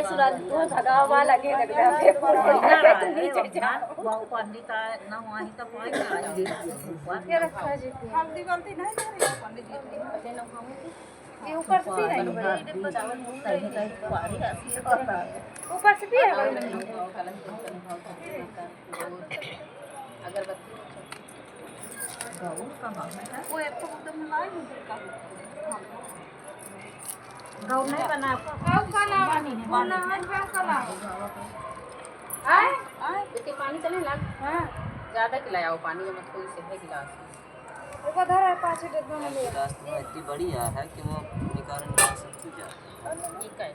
सूरज तो धगावा लगे लग जा पे नीचे जा बहु पंडित ना वहीं तो पाई का क्या रखा जी हल्दी गलती नहीं करी पंडित जी ऐसे ना खाऊंगी ये ऊपर से नहीं बड़ी चावल सही सही पारी ऐसी ऊपर से भी है अगरबत्ती बहु का भाव वो एक तो एकदम लाई उधर का गौ नहीं बना गाँव का नाम बना है गाँव का नाम आए देखिए पानी चले लग हाँ ज्यादा खिलाया वो पानी में मत कोई से है गिलास वो धर है 5 डिब्बा में ले गिलास तो इतनी बड़ी है कि वो निकाल नहीं सकती। ठीक है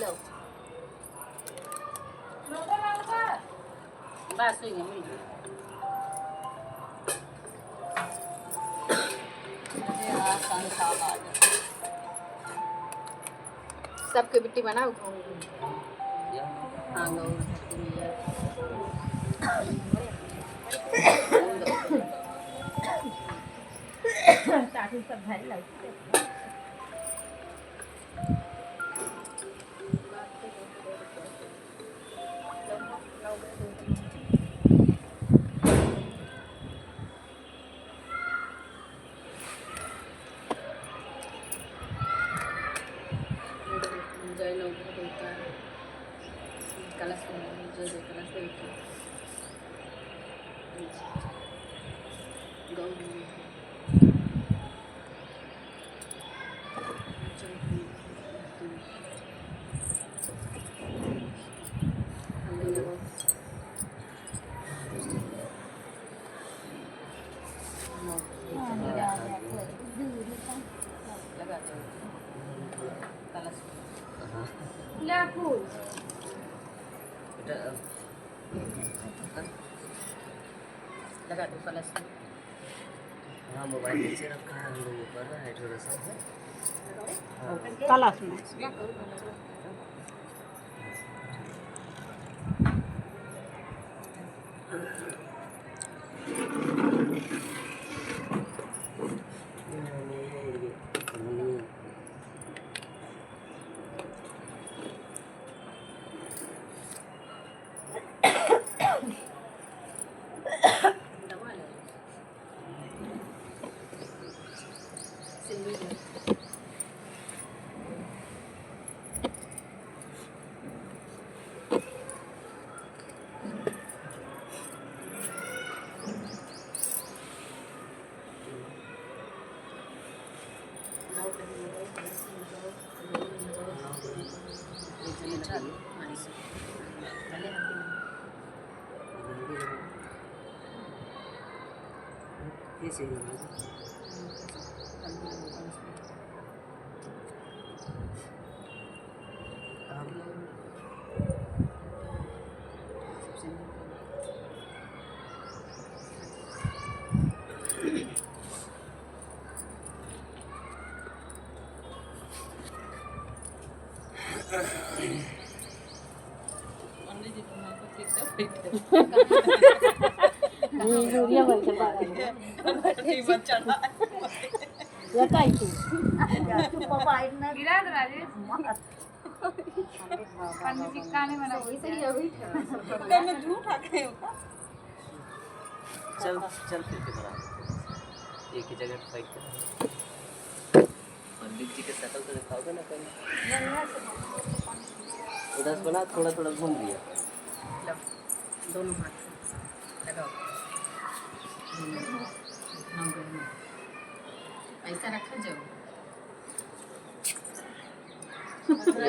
लो नौका नौका बस हुई मिल गई सबके बिट्टी बनाओ खाऊंगी हाँ गौ चाटू सब भर लग ले फूल लगा दो कलश में हाँ मोबाइल नीचे रखा है हम लोग ऊपर है थोड़ा सा कलश में यूरिया बन के बाहर ये काई थी गिरा दो राजेश पंडित जी काने बना सही है अभी में झूठ आ गए चल चल फिर के बना एक ही जगह फाइट कर पंडित जी के शकल तो दिखाओगे ना कहीं उधर से बना थोड़ा थोड़ा घूम दिया दोनों हाथ लगाओ ऐसा रखा जाओ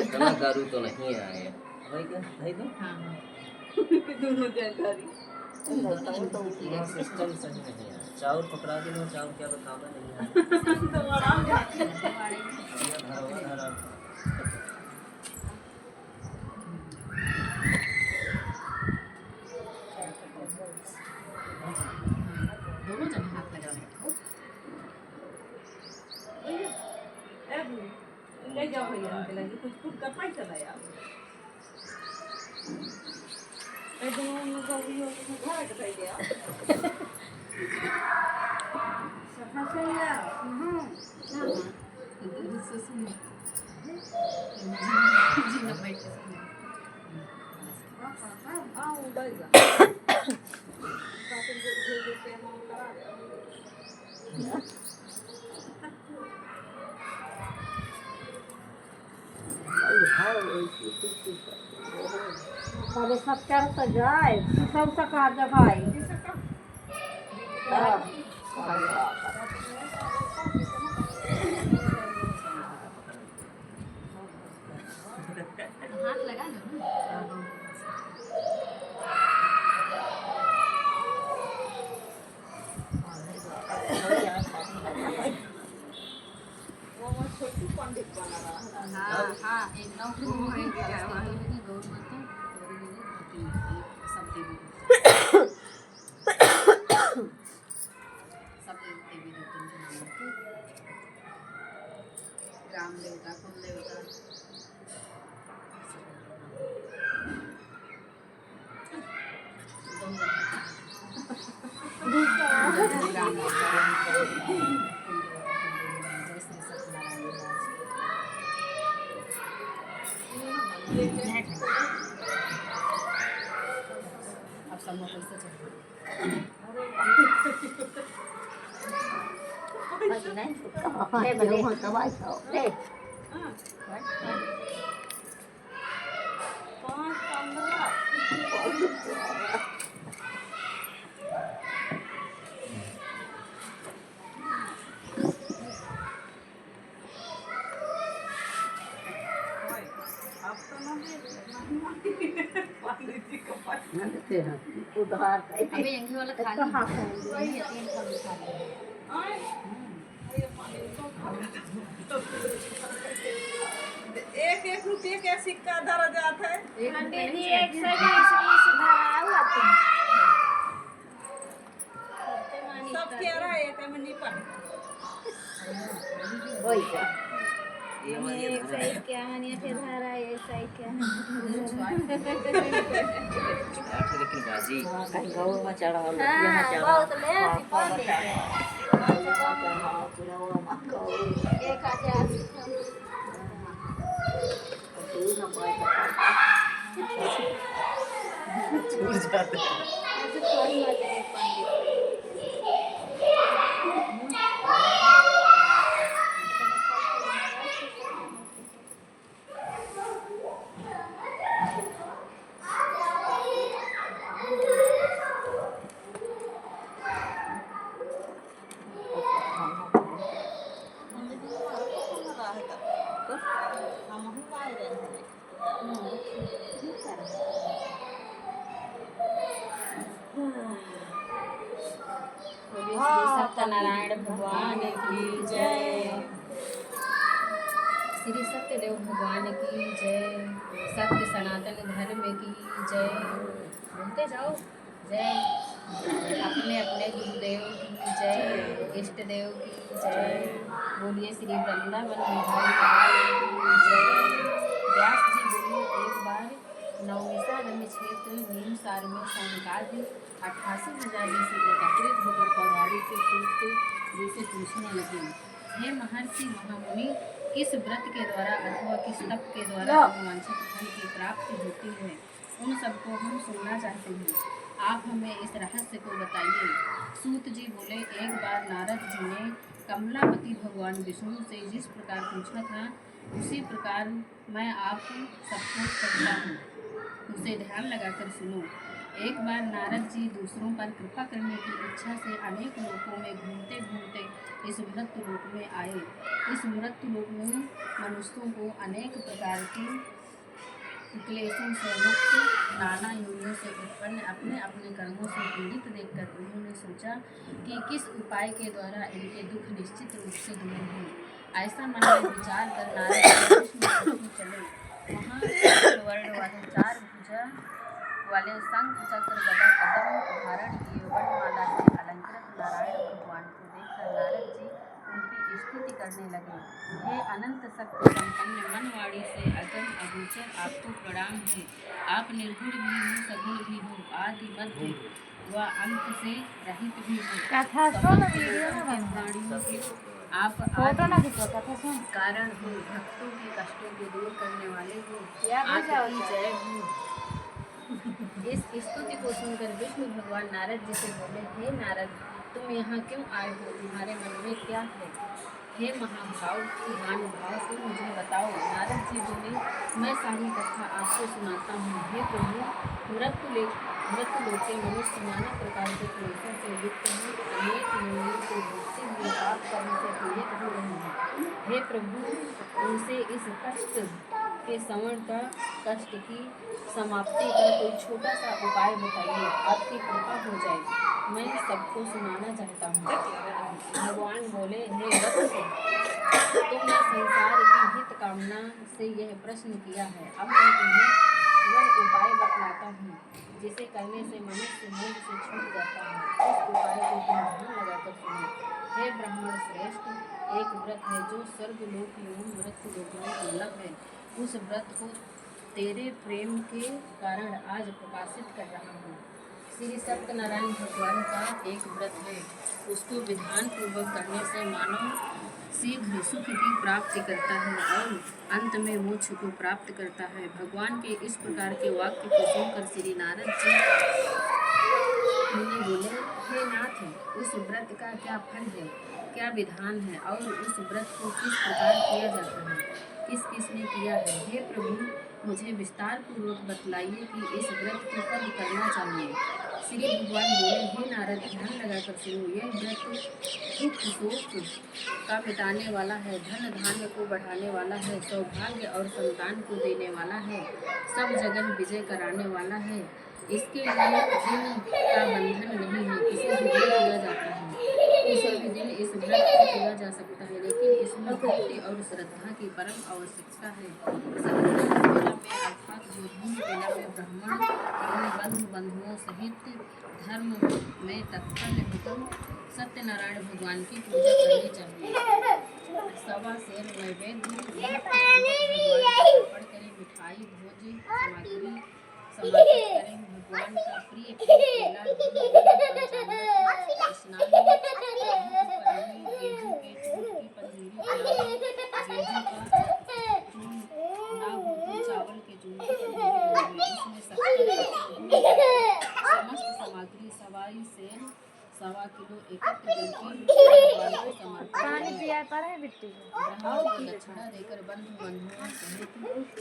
इतना दारू तो नहीं आए भाई क्या भाई तो हाँ हाँ दोनों जानकारी ये सिस्टम सही नहीं है चावल पकड़ा के लो चावल क्या बताना नहीं है दोनों जने हाथ लगा रखो ले जाओ भैया उनके लगे कुछ खुद का पाई चला यार ए दोनों में को भी हो तो घर के दे दिया सफा से यार जी ना बैठ पहले सब चढ़ तो जाए सब सका जगाए हाथ लगा लो हाँ हाँ एकदम सब देवी देवता राम देवता कुल देवता राम अब सब लोग कैसे चल उधार अबे यंगी वाला खाली है तीन कम खाली एक एक रुपये का सिक्का धरा जाता है। दीदी 120 धरा हुआ तुम सब कह रहा है एक में नहीं पड़ वही का ये वाली एक सही क्या मानिए फिर धरा ये सही क्या लेकिन बाजी कहीं गाँव में चढ़ा यहाँ चढ़ा। बहुत ले एक हजार छूट जाते हैं। सत्यनारायण भगवान की जय श्री सत्यदेव भगवान की जय सत्य सनातन धर्म की जय बोलते जाओ जय अपने अपने गुरुदेव की जय इष्ट देव की जय बोलिए श्री वृंदावन बिहारी की जय व्यास जी बोलिए एक बार नवमिषा रम्य क्षेत्र नीम सार में शंकादि 88,000 से एकत्रित होकर पौराणिक के सूत्र जैसे पूछने लगे हे महर्षि महामुनि किस व्रत के द्वारा अथवा किस तप के द्वारा वांछित फल की प्राप्ति होती है उन सबको हम सुनना चाहते हैं आप हमें इस रहस्य को बताइए। सूत जी बोले एक बार नारद जी ने कमलापति भगवान विष्णु से जिस प्रकार पूछा था उसी प्रकार मैं आप सबको कहता हूँ उसे ध्यान लगाकर सुनो। एक बार नारद जी दूसरों पर कृपा करने की इच्छा से अनेक लोकों में घूमते घूमते इस मृत्यु लोक में आए। इस मृत्यु लोक में मनुष्यों को अनेक प्रकार के क्लेशों से मुक्त नाना योनियों से उत्पन्न अपने अपने कर्मों से पीड़ित देखकर उन्होंने सोचा कि किस उपाय के द्वारा इनके दुख निश्चित रूप से दूर हों। ऐसा मन में विचार कर नारद जी चले। वहाँ वर्ण वाले 4 भुजा वाले शंख चक्र गदा कदम धारण किए वर्णमाला से अलंकृत नारायण भगवान को देखकर नारद जी उनकी स्तुति करने लगे। हे अनंत शक्ति संपन्न मनवाड़ी से अगम अगोचर आपको प्रणाम है। आप निर्गुण भी हो सगुण भी हो आदि मध्य व अंत से रहित भी हो। कथा सुन वीडियो ना बना आप फोटो ना खींचो कथा सुन कारण हो भक्तों के कष्टों को दूर करने वाले हो या आपकी जय हो। इस स्तुति को सुनकर विष्णु भगवान नारद जी से बोले हे नारद तुम यहाँ क्यों आए हो तुम्हारे मन में क्या है। हे महाभाव महानुभाव तुम मुझे बताओ। नारद जी बोले, मैं सारी कथा आपको सुनाता हूँ। हे प्रभु, व्रत लोके मनुष्य नाना प्रकार के क्लेशों से युक्त हैं, अनेक योनियों को भोगते हुए पाप कर्म से पीड़ित हो रहे हैं। हे प्रभु, उनसे इस कष्ट के श्रवण का कष्ट की समाप्ति का कोई छोटा सा उपाय बताइए, आपकी कृपा हो जाए, मैं सबको सुनाना चाहता हूँ। भगवान बोले, हे वत्स, तुमने संसार की हित कामना से यह प्रश्न किया है। अब मैं तुम्हें वह उपाय बतलाता हूँ जिसे करने से मनुष्य मोह से छूट जाता है। उस उपाय को तुम ध्यान लगाकर सुनो। हे ब्राह्मण श्रेष्ठ, एक व्रत है जो स्वर्गलोक एवं मृत्यु लोक में दुर्लभ है। उस व्रत को तेरे प्रेम के कारण आज प्रकाशित कर रहा हूँ। श्री सत्यनारायण भगवान का एक व्रत है, उसको विधान पूर्वक करने से मानव शीघ्र सुख की प्राप्ति करता है और अंत में मोक्ष को प्राप्त करता है। भगवान के इस प्रकार के वाक्य को सुनकर श्री नारद जी मुनि बोले, हे नाथ, उस व्रत का क्या फल है, क्या विधान है और उस व्रत को किस प्रकार किया जाता है, किस किसने किया है। हे प्रभु, मुझे विस्तार पूर्वक बतलाइए कि इस व्रत को कब करना चाहिए। श्री भगवान बोले, हे नारद, ध्यान लगाकर सुनो। यह व्रत दुख शोक का मिटाने वाला है, धन धान्य को बढ़ाने वाला है, सौभाग्य और संतान को देने वाला है, सब जगह विजय कराने वाला है। इसके लिए दिन का बंधन नहीं है, किसी भी दिन किया जाता है, किसी भी दिन इस व्रत को किया जा सकता है, लेकिन इसमें भक्ति और श्रद्धा की परम आवश्यकता है। अर्थात जो धूम बेला में ब्राह्मण अपने बंधुओं सहित धर्म में तत्पर होकर सत्यनारायण भगवान की पूजा करनी चाहिए। सवा शेर नैवेद्य अर्पण करें, मिठाई भोज सामग्री समर्पित करें, भगवान का प्रिय फल केला, स्नान गेहूं के चूर की पंजीरी, चावल के चूर की पंजीरी, इसमें समस्त सामग्री सवाई से 1.25 किलो एकत्र करके समर्पित दक्षिणा देकर बंधुओं सहित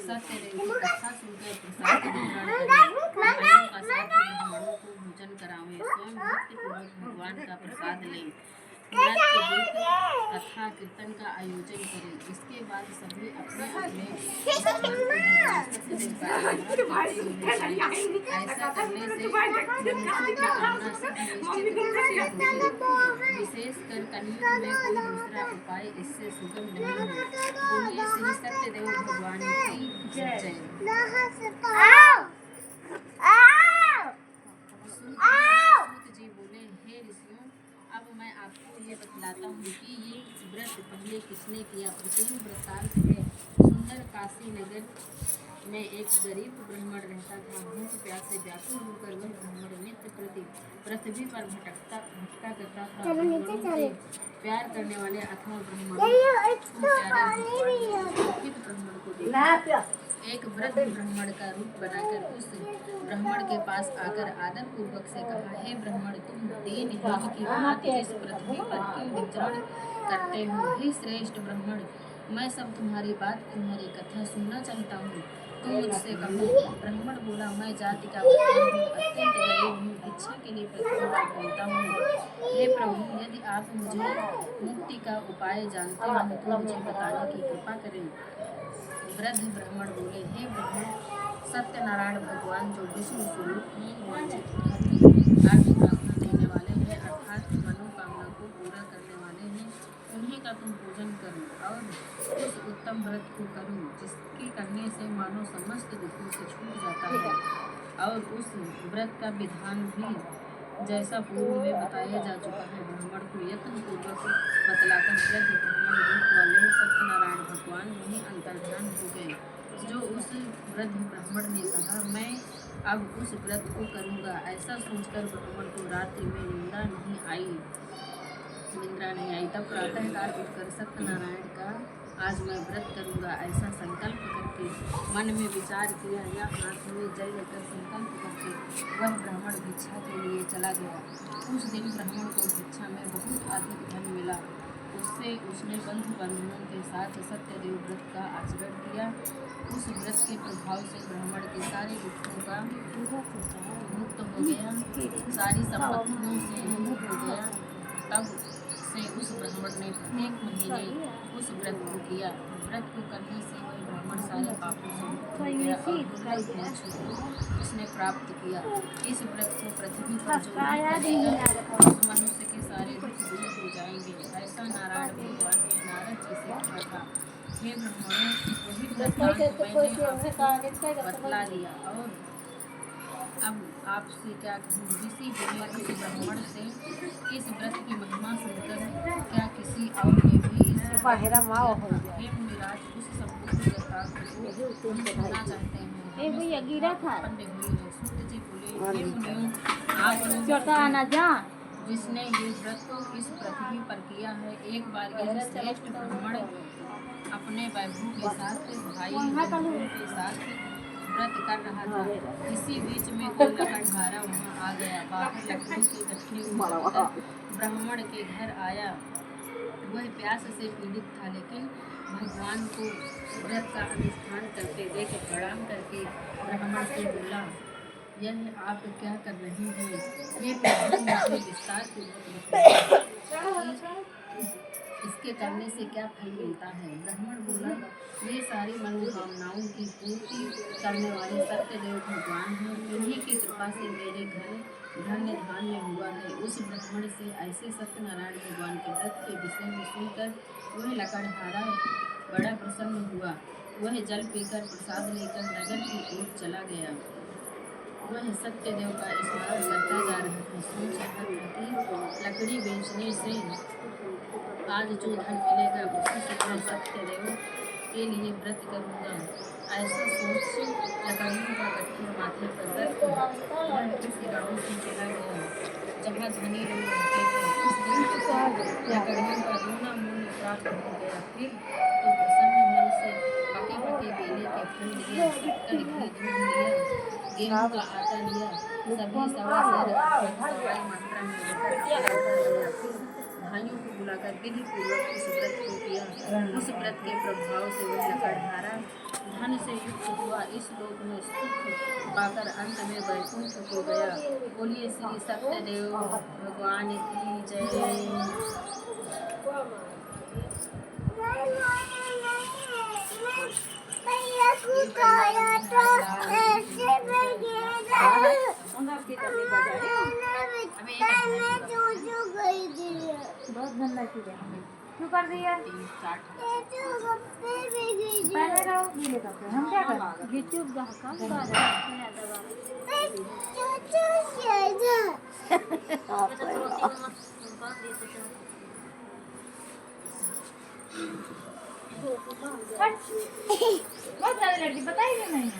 सत्य की कथा सुनकर प्रसाद वितरण करें, का साथ ब्राह्मणों को भोजन करावें, स्वयं भक्तिपूर्वक भगवान का प्रसाद लें, नृत्य गीत कथा कीर्तन का आयोजन करें। इसके बाद सभी अपने अपने स्थान पर सत्यदेव का आराधना करते हुए जाएं। ऐसा करने से मनुष्य की कामना सिद्ध निश्चित रूप से होगी। विशेषकर कलयुग में कोई दूसरा उपाय इससे सुगम नहीं है। बोलिए श्री सत्यदेव भगवान की जय। सूत जी बोले, हे ऋषियों, अब मैं आपको ये बतलाता हूँ कि ये व्रत पहले किसने किया। प्रसिद्ध वृत्तांत है। सुंदर काशी नगर में एक गरीब ब्राह्मण रहता था। भूख प्यास से व्याकुल होकर वह ब्राह्मण नित्य प्रति पृथ्वी पर भटका करता था। ब्राह्मणों से प्यार करने वाले अथवा ब्राह्मणों ब्राह्मण को देखा, एक वृद्ध ब्राह्मण का रूप बनाकर उस ब्राह्मण के पास आकर आदर पूर्वक से कहा, हे ब्राह्मण, तुम दीन हीन की भांति इस पृथ्वी पर क्यों विचरण करते हो। हे श्रेष्ठ ब्राह्मण, मैं सब तुम्हारी बात तुम्हारी कथा सुनना चाहता हूँ, तुम मुझसे कहो। ब्राह्मण बोला, मैं जाति का ब्राह्मण हूँ, अत्यंत गरीब हूँ, भिक्षा के लिए पृथ्वी पर घूमता हूँ। हे प्रभु, यदि आप मुझे मुक्ति का उपाय जानते हो तो मुझे बताने की कृपा करें। वृद्ध ब्राह्मण बोले, हे ब्राह्मण, सत्यनारायण भगवान जो विष्णु स्वरूप हैं, वांछित धर्म आज्ञा देने वाले हैं, अर्थात मनोकामना को पूरा करने वाले हैं, उन्हीं का तुम पूजन करो और उस उत्तम व्रत को करो जिसके करने से मानो समस्त दुखों से छूट जाता है। और उस व्रत का विधान भी जैसा पूर्व में बताया जा चुका है। ब्राह्मण को यत्न पूर्वक बतलाकर वृद्ध ब्राह्मण रूप वाले सत्यनारायण भगवान वहीं अंतर्ध्यान हो गए। जो उस वृद्ध ब्राह्मण ने कहा, मैं अब उस व्रत को करूँगा, ऐसा सोचकर ब्राह्मण को रात्रि में निंद्रा नहीं आई। तब प्रातःकाल उठकर सत्यनारायण का आज मैं व्रत करूँगा ऐसा संकल्प करके मन में विचार किया या हाथ में जल लेकर संकल्प करके वह ब्राह्मण भिक्षा के लिए चला गया। उस दिन ब्राह्मण को भिक्षा में बहुत अधिक धन मिला। उससे उसने बंधु बंधुओं के साथ सत्यदेव व्रत का आचरण किया। उस व्रत के प्रभाव से ब्राह्मण के सारे दुखों का मुक्त हो गया, सारी संपत्तियों से मुक्त हो गया। तब से उस ब्राह्मण ने प्रत्येक महीने उस व्रत को किया। व्रत को करने से वह ब्राह्मण सारे पापों से मुक्त हो गया और दुर्लभ मोक्ष को उसने प्राप्त किया। इस व्रत को पृथ्वी पर जो भी करेगा उस मनुष्य के सारे दुख दूर हो जाएंगे। ऐसा नारायण भगवान ने नारद जी से कहा था। हे ब्राह्मणों, वही वृत्तांत मैंने आपको बतला दिया और अब आपसे क्या कहूँ। ऋषि बोले, उस ब्राह्मण से इस व्रत की महिमा सुनकर क्या किसी और ने भी इस हे मुनिराज, उस संपूर्ण यथार्थ को हम सुनना चाहते हैं। उत्पन्न हुई है। सूत जी बोले, हे मुनियों, आप लोग जिसने ये व्रत इस पृथ्वी पर किया है, एक बार यह श्रेष्ठ ब्राह्मण अपने वैभव के साथ भाई बंधुओं के साथ व्रत कर रहा था। इसी बीच में कोई लकड़हारा वहाँ आ गया। बाहर लकड़ी के गट्ठे उठाकर ब्राह्मण के घर आया। वह प्यास से पीड़ित था, लेकिन भगवान को व्रत का अनुष्ठान करते देख प्रणाम करके ब्राह्मण से बोला, यह आप क्या कर रही हैं? ये प्रश्न मुझे विस्तार पूर्वक बताइए। इसके करने से क्या फल मिलता है? ब्राह्मण बोला, ये सारी मनोकामनाओं की पूर्ति करने वाले सत्यदेव भगवान हैं। इन्हीं की कृपा से मेरे घर धन्य धान्य हुआ है। उस ब्राह्मण से ऐसे सत्यनारायण भगवान के व्रत के विषय में सुनकर वह लकड़हारा बड़ा प्रसन्न हुआ। वह जल पीकर प्रसाद लेकर नगर की ओर चला गया। वह सत्यदेव का स्मरण करता जा रहा था। सोच रहा था कि लकड़ी बेचने से आज जो धन मिलेगा उसी से मैं सत्यदेव के लिए व्रत करूँगा। ऐसा सोच लकड़ियों का गट्ठर माथे पर रख वह उस गाँव से चला गया जहाँ धनी लोग रहते थे। उस दिन लकड़ियों का दूना मूल्य प्राप्त हो गया। फिर तो प्रसन्न मन से पके पके बेले के फल लिए, शक्कर, घी, दूध लिया, गेहूं का आटा लिया, सभी सवा से सवाई मात्रा में लेकर फिर भाइयों को बुलाकर विधि पूर्वक उस व्रत को किया। उस व्रत के प्रभाव से वह लकड़हारा धन से युक्त हुआ। इस लोक में सुख पाकर अंत में वैकुंठ को गया। बोलिए श्री सत्यदेव भगवान की जय। बहुत गंदा चीज है। क्यों कर दिया? पहले रहो गीले कपड़े, हम क्या करें? यूट्यूब का काम कर बहुत ज्यादा लड़की बताइए नहीं।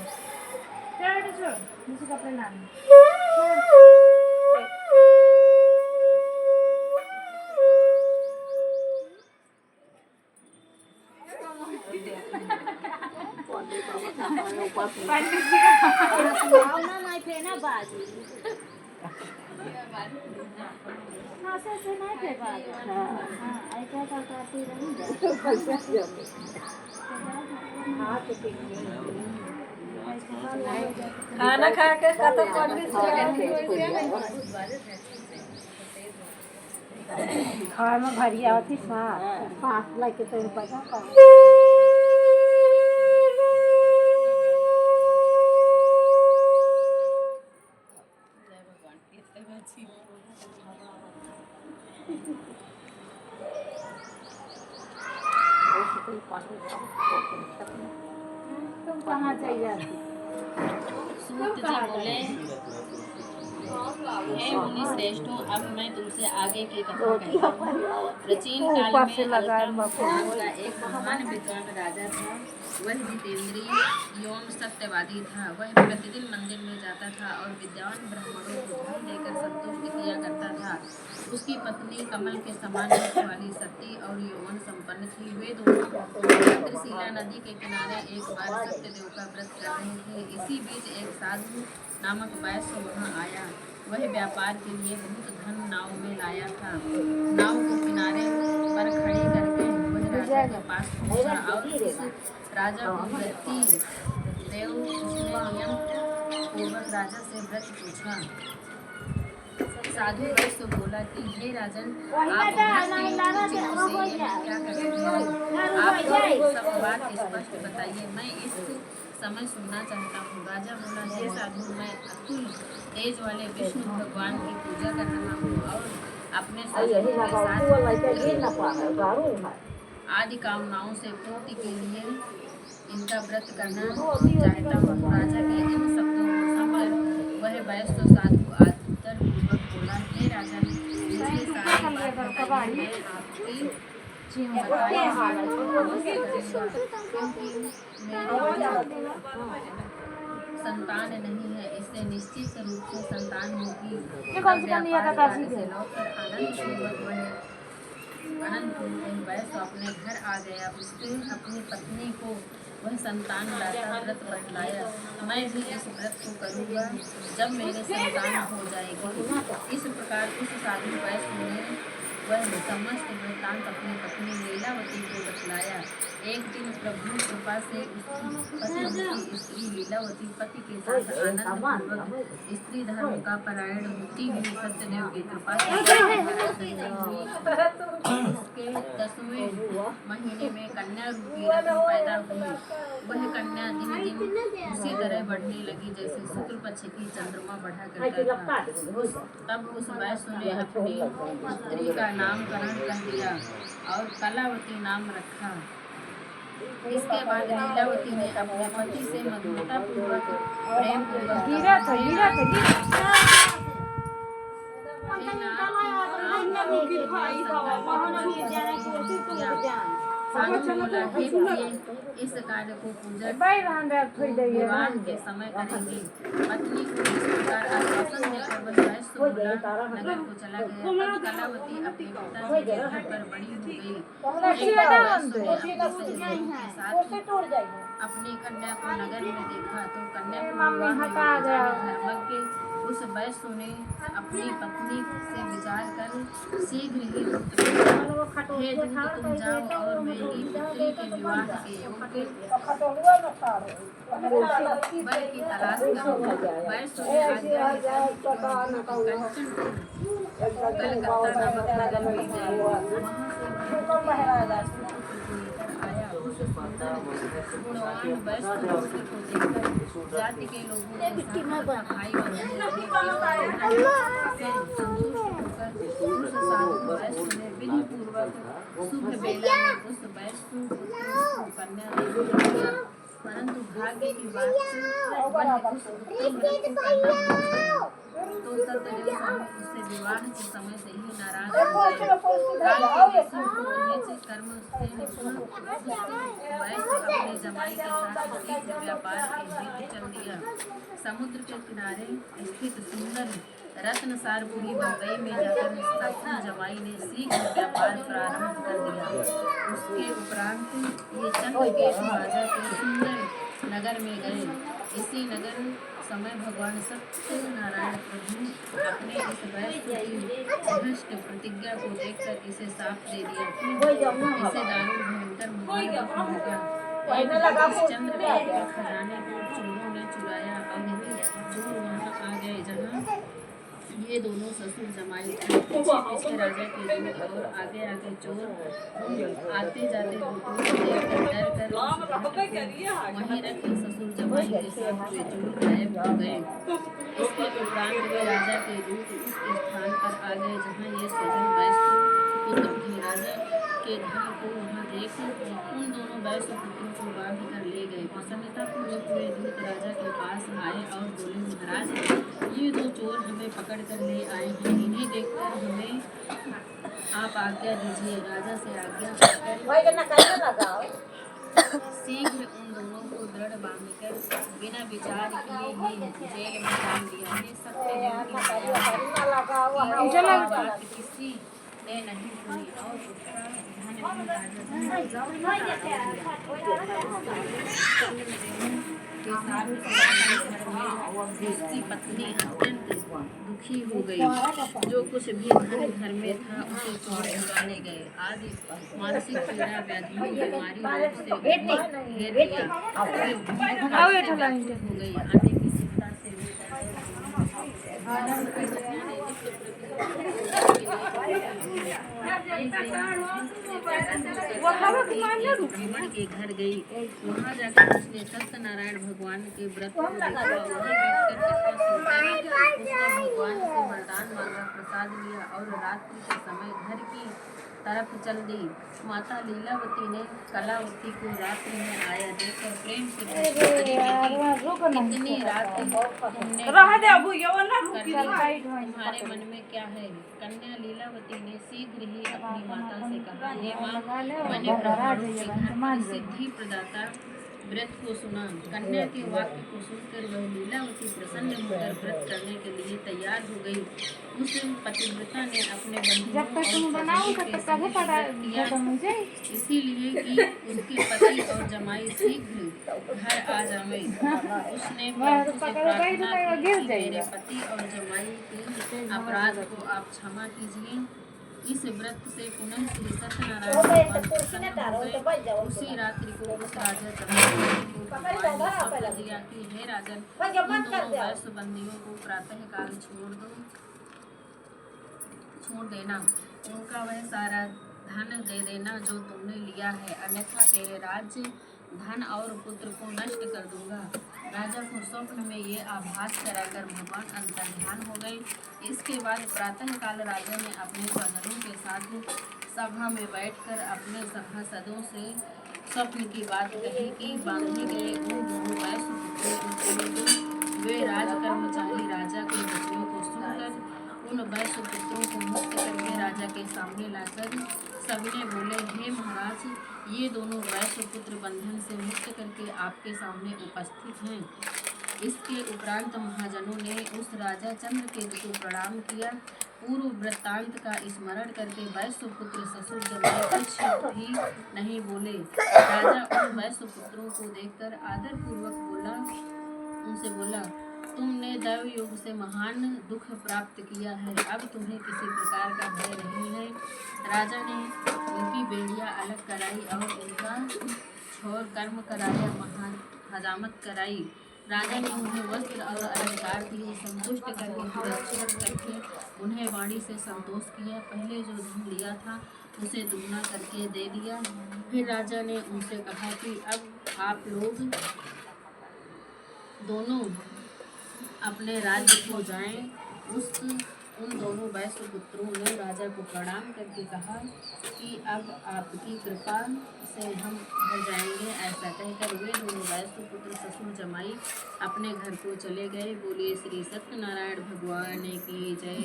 छोड़ छोड़, मुझे कपड़े लाने। पंडित जी का नहीं थे ना बाजू से नहीं थे बाजू। ऐसा करती रही। खाना खा के खत्म पंडित खाए में भरिया होती पास लाके तो पता तुम कहाँ चाहिए? सूत जी बोले, हे मुनि श्रेष्ठों, अब मैं तुमसे आगे की कथा कहता हूँ। प्राचीन काल में अल्पनाम का एक महान विद्वान राजा था। वह जितेंद्रिय एवं सत्यवादी था। वह प्रतिदिन मंदिर में जाता था और विद्वान ब्राह्मणों को धन देकर संतुष्ट किया करता था। उसकी पत्नी कमल के समान रूप वाली सती और यौवन संपन्न थी। वे दोनों चंद्रशिला नदी के किनारे एक बार सत्यदेव का व्रत कर रहे थे। इसी बीच एक साधु नामक वैश्य वहाँ आया। वह व्यापार के लिए बहुत धन नाव में लाया था। नाव को किनारे पर खड़ी करके वह राजा के पास पहुंचा और उस राजा को व्रती देव उसने नियम पूर्वक राजा से व्रत पूछा। साधु वैश्य बोला कि हे राजन, आप क्या करते हैं? आप सब बात स्पष्ट बताइए, मैं इस समय सुनना चाहता हूँ। राजा बोला, हे साधु, मैं अतुल तेज वाले विष्णु भगवान की पूजा कर रहा हूँ और अपने स्वजनों के साथ आदि कामनाओं से पूर्ति के लिए इनका व्रत करना चाहता हूँ। राजा के इन शब्दों को सुनकर वह वैश्य साधु आदर पूर्वक बोला, हे राजन, मुझे सारी बात बताइए, मैं आपकी बताई बात को अवश्य करूंगा, क्योंकि मेरे संतान नहीं है, इससे निश्चित रूप से संतान होगी। से लौटकर आनंद वैश्य अपने घर आ गया। उसने अपनी पत्नी को वह संतान लाता व्रत बतलाया। मैं भी इस व्रत को करूँगा जब मेरे संतान हो जाएगी। इस प्रकार उस साधु वैश्य ने वह समस्त वृत्तांत अपनी पत्नी लीलावती को बतलाया। एक दिन प्रभु कृपा से उसकी पतिव्रती स्त्री लीलावती पति के साथ आनंद पूर्वक स्त्री धर्म का परायण होती हुई सत्यदेव की कृपा से उसके 10वें महीने में कन्या रूपी रत्न पैदा हुई। वह कन्या दिन दिन उसी तरह बढ़ने लगी जैसे शुक्ल पक्ष की चंद्रमा बढ़ा करता था। तब उस वैश्य ने अपनी पुत्री का नामकरण कर दिया और कलावती नाम रखा। इसके बाद लीलावती ने अपने पति से मधुरता पूर्वक प्रेम इस कार्य को विवाह के समय करेंगे। पत्नी को इस प्रकार आश्वासन देकर वह वैश्य नगर को चला गया। तब कलावती अपने पिताजी के घर पर बड़ी हो गई। अपनी कन्या को नगर में देखा तो कन्या को धर्मज्ञ उस वैश्य ने अपनी पत्नी से विचार कर शीघ्र ही तुम जाओ और मेरी पुत्री के विवाह के योग्य वर की तलाश करो। वैश्य ने आज्ञा कलकत्ता नामक नगर में गए। वहाँ से गुणवान वैश्य को देखकर जाति के लोगों के साथ भाई उस साधु वैश्य ने विधि पूर्वक शुभ बेला में उस वैश्य को कन्या दे दिया। परंतु भाग्य की बात तो सत्यदेव स्वामी उससे विवाह के समय से ही नाराज हो गए। कर्म से वैश्य अपने जमाई के साथ शीघ्र व्यापार के हेतु चल दिया। समुद्र के किनारे स्थित सुंदर रत्नसारपुरी बम्बई में जाकर ससुर जमाई ने शीघ्र व्यापार प्रारंभ कर दिया। उसके उपरांत ये चंद्रकेतु राजा के सुंदर नगर में गए। इसी नगर समय भगवान सत्यनारायण प्रभु अपने इस वैश्य की भ्रष्ट प्रतिज्ञा को देखकर इसे साफ दे दिया। इसे दारुण भयंकर चंद्रकेतु के खजाने को चोरों ने चुराया और चोर वहाँ आ गए जहाँ ये दोनों ससुर जमाई पीछे राजा के दूत और आगे आगे चोर आते जाते डर कर वहीं रख ससुर जमाई के साथ वे चोर गायब हो गए। इसके उपरांत वे राजा के दूत उस स्थान पर आ गए जहाँ ये स्वजन वैश्य पुत्र थे। राजा के धन को वहाँ देख उन दोनों वैश्य पुत्रों को बांध कर ले गए। प्रसन्नतापूर्वक वे दूत राजा के पास आए और बोले, महाराज, ये दो चोर हमें पकड़ कर ले आए हैं। इन्हें देखकर हमें आप आज्ञा दीजिए। राजा से आज्ञा पाकर शीघ्र उन दोनों को दृढ़ बांधकर बिना विचार किए ही जेल में डाल दिया। ये सत्यदेव की बात किसी ने नहीं सुनी और उसका धन के साथ उसकी पत्नी अत्यंत दुखी हो गई। जो कुछ भी धन घर में था उसे चोर चुराने गए। आदि मानसिक पीड़ा व्याधि बीमारी रोग से उन्हें घेर लिया। वे हो गई। आने की चिंता से ब्राह्मण के घर गई। वहाँ जाकर उसने सत्यनारायण भगवान के व्रत को देखा। वहाँ बैठकर उसने भगवान से वरदान मांगा, प्रसाद लिया और रात्रि के समय घर की तरफ चल दी। माता लीलावती ने कलावती को रात्रि में आया देखकर प्रेम से इतनी रात तुमने तुम्हारे मन में क्या है? कन्या लीलावती ने शीघ्र ही अपनी माता से कहा, हे माँ, मैंने ब्राह्मणों के घर पर सिद्धि प्रदाता व्रत को सुना। कन्या के वाक्य को सुनकर वह लीलावती प्रसन्न होकर व्रत करने के लिए तैयार हो गई। उस पतिव्रता ने अपने इसीलिए कि उसके पति और जमाई शीघ्र घर आ जावे। उसने प्रभु से प्रार्थना की, मेरे पति और जमाई के अपराध को आप क्षमा कीजिए। इस व्रत से पुनः श्री सत्यनारायण भगवान प्रसन्न हो गए। उसी रात्रि को उस राजा चंद्रकेतु को भगवान ने शपथ दिया कि हे राजन, इन दोनों वैश्य बंदियों को प्रातः काल छोड़ देना। उनका वह सारा धन दे देना जो तुमने लिया है, अन्यथा तेरे राज्य, धन और पुत्र को नष्ट कर दूंगा। राजा को स्वप्न में ये आभास कराकर भगवान अंतर्ध्यान हो गए। इसके बाद प्रातः काल राजा ने अपने स्वजनों के साथ सभा में बैठकर अपने सभासदों से स्वप्न की बात कही कि बांधे गए उन दोनों वैश्य पुत्रों वे राजकर्मचारी राजा के वचनों को सुनकर उन वैश्य पुत्रों को मुक्त करके राजा के सामने लाकर सबने बोले, हे महाराज, ये दोनों वैश्य पुत्र बंधन से मुक्त करके आपके सामने उपस्थित हैं। इसके उपरांत महाजनों ने उस राजा चंद्रकेतु को प्रणाम किया। पूर्व वृत्तांत का स्मरण करके वैश्य पुत्र ससुर जमाई कुछ भी नहीं बोले। राजा उन वैश्य पुत्रों को देखकर आदर पूर्वक उनसे बोला, तुमने दैव योग से महान दुख प्राप्त किया है, अब तुम्हें किसी प्रकार का भय नहीं है। राजा ने उनकी बेड़ियां अलग कराई और उनका छोर कर्म कराया, हजामत कराई। राजा ने उन्हें वस्त्र और अलंकार दिए, संतुष्ट करके सुरक्षित करके उन्हें वाणी से संतोष किया। पहले जो धन लिया था उसे दुगना करके दे दिया। फिर राजा ने उनसे कहा कि अब आप लोग दोनों अपने राज्य को जाएं। उन दोनों वैश्य पुत्रों ने राजा को प्रणाम करके कहा कि अब आपकी कृपा से हम घर जाएंगे। ऐसा कहकर वे दोनों वैश्य पुत्र ससुर जमाई अपने घर को चले गए। बोलिए श्री सत्यनारायण भगवान की जय।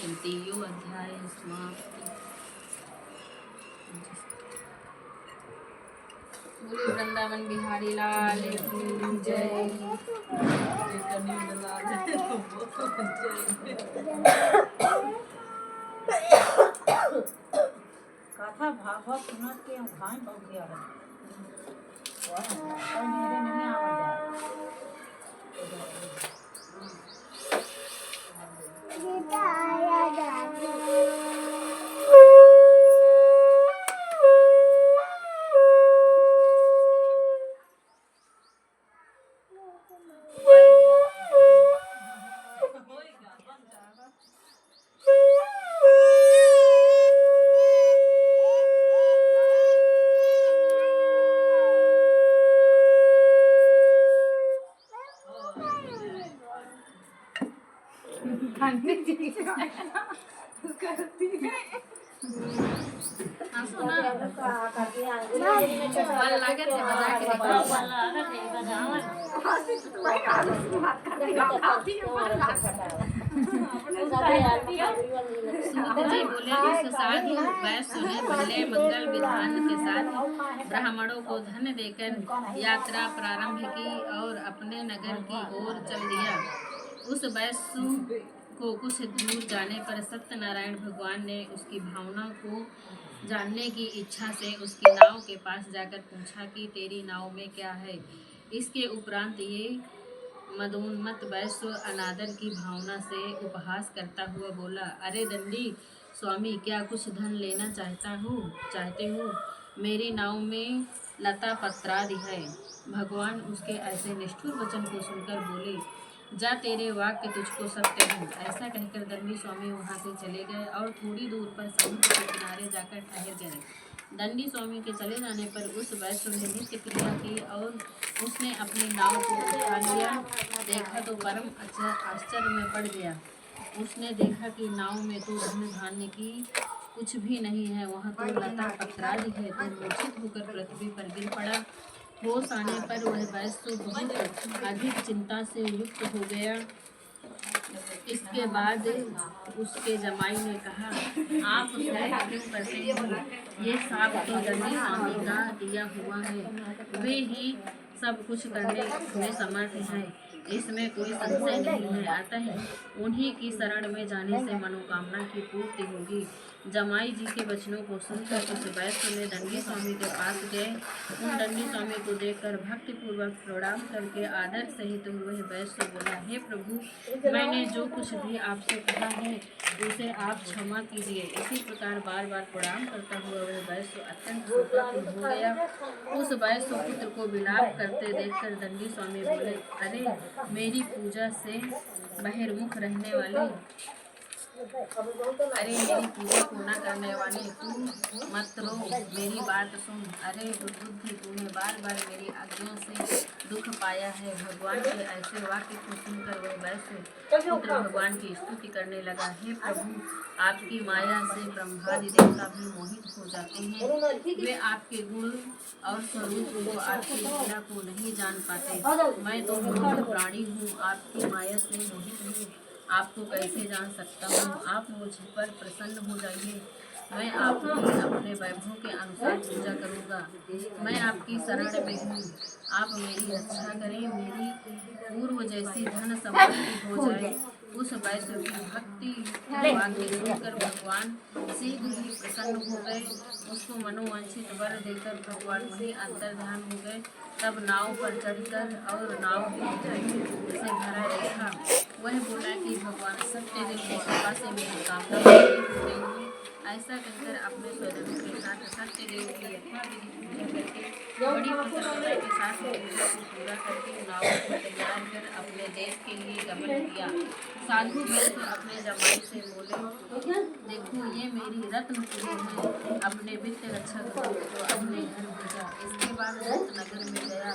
तृतीयो अध्याय समाप्त। बोलिए वृंदावन बिहारी लाल की जय। कथा भागवत सुनत के घाई हो गया है। और मेरे नहीं आवाज साधु वैश्य ने पहले मंगल विधान के साथ ब्राह्मणों को धन देकर यात्रा प्रारंभ की और अपने नगर की ओर चल दिया। उस वैश्य को कुछ दूर जाने पर सत्यनारायण भगवान ने उसकी भावना को जानने की इच्छा से उसकी नाव के पास जाकर पूछा कि तेरी नाव में क्या है। इसके उपरांत ये मदोन्मत्त वैश्य अनादर की भावना से उपहास करता हुआ बोला, अरे दंडी स्वामी, क्या कुछ धन लेना चाहते हो? मेरी नाव में लता पत्रादि है। भगवान उसके ऐसे निष्ठुर वचन को सुनकर बोले, जा, तेरे वाक्य तुझको सत्य हो। ऐसा कहकर दंडी स्वामी वहाँ से चले गए और थोड़ी दूर पर समुद्र के किनारे जाकर ठहर गए। दंडी स्वामी के चले जाने पर उस वैश्य ने नित्य क्रिया की और उसने अपनी नाव को उठा लिया। देखा तो परम आश्चर्य में पड़ गया। उसने देखा कि नाव में तो धन धान्य की कुछ भी नहीं है, वहाँ तो लता पत्रादि है। तो मूर्छित होकर पृथ्वी पर गिर पड़ा। होश आने पर वह वैश्य बहुत अधिक चिंता से युक्त हो गया। इसके बाद उसके जमाई ने कहा, आप शोक क्यों करते हो? ये साप तो दंडी स्वामी का दिया हुआ है, वे ही सब कुछ करने में समर्थ हैं, इसमें कोई संशय नहीं है। अतः उन्हीं की शरण में जाने से मनोकामना की पूर्ति होगी। जमाई जी के वचनों को सुनकर उस वैश्य ने दंडी स्वामी के पास गए। उन दंडी स्वामी को देखकर भक्तिपूर्वक प्रणाम करके आदर सहित वह वैश्य बोला, हे प्रभु, मैंने जो कुछ भी आपसे कहा है उसे आप क्षमा कीजिए। इसी प्रकार बार बार प्रणाम करता हुआ वह वैश्य अत्यंत शोकाकुल हो गया। उस वैश्य पुत्र को विलाप करते देखकर दंडी स्वामी बोले, अरे मेरी पूजा से बहिर्मुख रहने वाले, अरे मेरी पूजा को न करने वाले, तू मत रो, मेरी बात सुन। अरे दुर्बुद्धि, तूने बार बार मेरी आज्ञा से दुख पाया है। भगवान के ऐसे वाक्य को सुनकर वह वैश्य पुत्र भगवान की स्तुति करने लगा, हे प्रभु, आपकी माया से ब्रह्मादि देवता भी मोहित हो जाते हैं। वे आपके गुण और स्वरूप को, आपकी लीला को नहीं जान पाते। मैं तो मूर्ख प्राणी हूँ, आपकी माया से मोहित हूँ, आपको कैसे जान सकता हूँ? आप मुझ पर प्रसन्न हो जाइए, मैं आपकी अपने वैभव के अनुसार पूजा करूँगा। मैं आपकी शरण में हूँ, आप मेरी रक्षा करें, मेरी पूर्व जैसी धन संपत्ति हो जाए। उस वैश्य की भक्ति वाक्य सुनकर भगवान शीघ्र ही प्रसन्न हो गए। उसको मनोवांछित वर देकर भगवान वहीं अंतर्ध्यान हो गए। तब नाव पर चढ़कर और नाव को धन से भरा देखा। वह बोला कि भगवान सत्य देव की कृपा से मेरी कामना पूरी हो गई है। ऐसा कहकर अपने स्वजनों के साथ सत्य देव की यथाविधि पूजा करके बड़ी प्रसन्नता के साथ पूजा को पूरा करके नाव को तैयार कर अपने देश के लिए गमन किया। साधु वैश्य अपने जमाई से बोले, देखो ये मेरी रत्नपुरी है, अपने वित्त रक्षक को अपने घर भेजा। इसके बाद रत्न नगर में गया।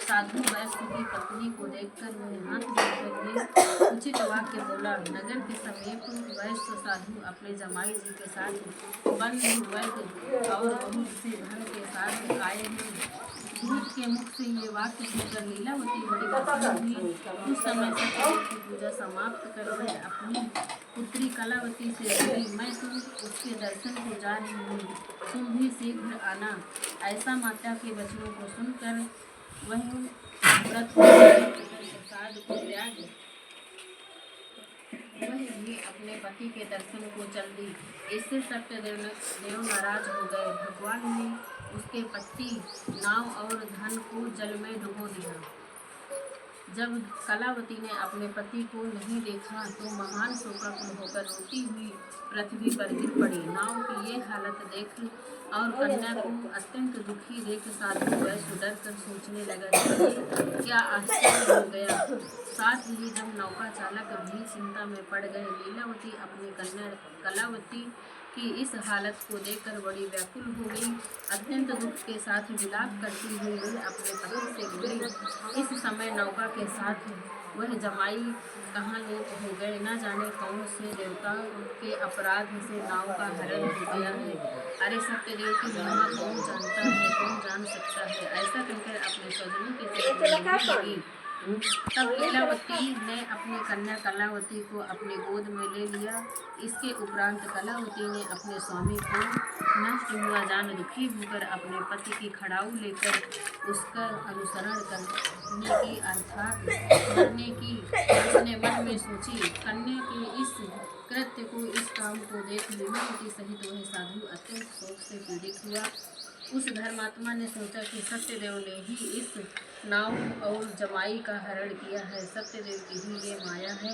साधु वैश्य की पत्नी को देखकर वह हाथ जोड़कर उचित वाक्य बोला। नगर के समीप वैश्य साधु अपने जमाई जी के साथ बंधु वैद्य और बहुत से धन के साथ आए हैं। दूत के मुख से ये वाक्य सुनकर लीलावती बड़ी प्रसन्न हुई। उस समय सत्यदेव की पूजा समाप्त कर वह अपनी पुत्री कलावती से बोली, मैं तो उसके दर्शन को जा रही हूँ, तुम भी शीघ्र आना। ऐसा माता के वचनों को सुनकर वह व्रत प्रसाद को त्याग वह भी अपने पति के दर्शन को चल दी। इससे सत्यदेव नाराज हो गए। भगवान ने उसके पति, नाव और धन को जल में डुबो दिया। जब कलावती ने अपने पति को नहीं देखा तो महान शोकाकुल होकर रोती हुई पृथ्वी पर गिर पड़ी। नाव की ये हालत देख और कन्या को अत्यंत दुखी देख साधु वैश्य डर कर सोचने लगा, क्या आश्चर्य हो गया। साथ ही जब नौका चालक भी चिंता में पड़ गए। लीलावती अपनी कन्या कलावती की इस हालत को देखकर बड़ी व्याकुल हो गई। अत्यंत दुख के साथ विलाप करती हुई वह अपने पति से बोली। इस समय नौका के साथ वह जमाई कहाँ लोप हो गए, न जाने कौन से देवता के अपराध से नाव का हरण हो गया है। अरे सत्यदेव की महिमा कौन जानता है, कौन जान सकता है। ऐसा कहकर अपने स्वजनों के लगी। तब लीलावती ने अपनी कन्या कलावती को अपने गोद में ले लिया। इसके उपरांत कलावती ने अपने स्वामी को नष्ट हुआ जान दुखी होकर अपने पति की खड़ाऊ लेकर उसका अनुसरण करने की अर्थात करने की उसने मन में सोची। कन्या के इस कृत्य को, इस काम को देख लीलावती सहित वह साधु अत्यंत शोक से पीड़ित हुआ। उस धर्मात्मा ने सोचा कि सत्यदेव ने ही इस नाव और जमाई का हरण किया है, सत्यदेव की ही ये माया है।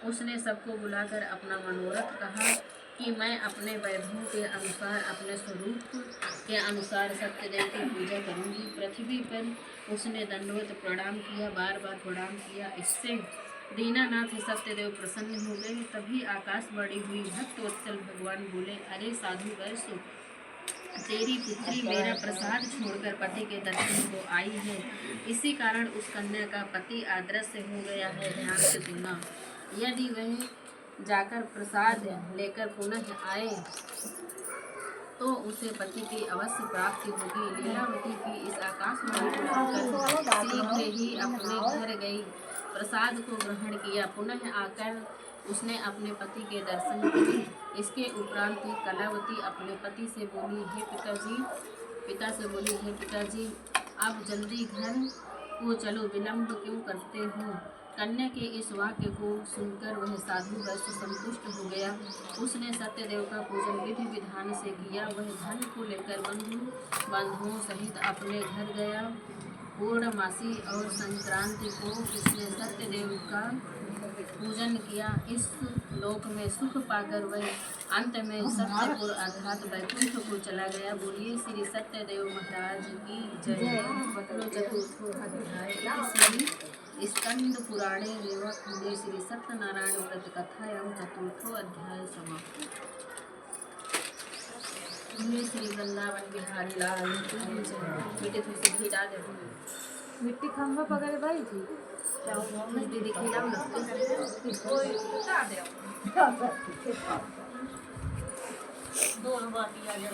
उसने सबको बुलाकर अपना मनोरथ कहा कि मैं अपने वैभव के अनुसार, अपने स्वरूप के अनुसार सत्यदेव की पूजा करूंगी। पृथ्वी पर उसने दंडवत प्रणाम किया, बार बार प्रणाम किया। इससे दीनानाथ सत्यदेव प्रसन्न हो गए। तभी आकाशवाणी हुई। भक्त वत्सल भगवान बोले, अरे साधु वैश्य, तेरी पुत्री मेरा प्रसाद छोड़कर पति के दर्शन को आई है। इसी कारण उस कन्या का पति अदृश्य हो गया है। ध्यान से सुनना, यदि वह जाकर प्रसाद लेकर पुनः आए तो उसे पति की अवश्य प्राप्ति होगी। लीलावती की इस आकाशवाणी को सुनकर शीघ्र ही अपने घर गई, प्रसाद को ग्रहण किया। पुनः आकर उसने अपने पति के दर्शन किए। इसके उपरांत कलावती अपने पति से बोली, हे पिताजी, अब जल्दी घर को चलो, विलंब क्यों करते हो। कन्या के इस वाक्य को सुनकर वह साधु वैश्य संतुष्ट हो गया। उसने सत्यदेव का पूजन विधि विधान से किया। वह धन को लेकर बंधुओं सहित अपने घर गया। पूर्णमासी और संक्रांति को उसने सत्यदेव का पूजन किया। इस लोक में सुख पाकर वह अंत में सत्यपुर अर्थात वैकुंठ को चला गया। बोलिए श्री सत्यदेव महाराज की जय। चतुर्थो अध्याय श्री स्कंद पुराणे रेवाखंडे श्री सत्यनारायण व्रत कथायां चतुर्थो अध्याय समाप्त। श्री वृंदावन बिहारी लाल की जय। बेटे थोड़ी सी घी डाल दे। मिट्टी खंभा पकड़ भाई थी दीदी खिलाओ ना। दोनों बाती आ जाए।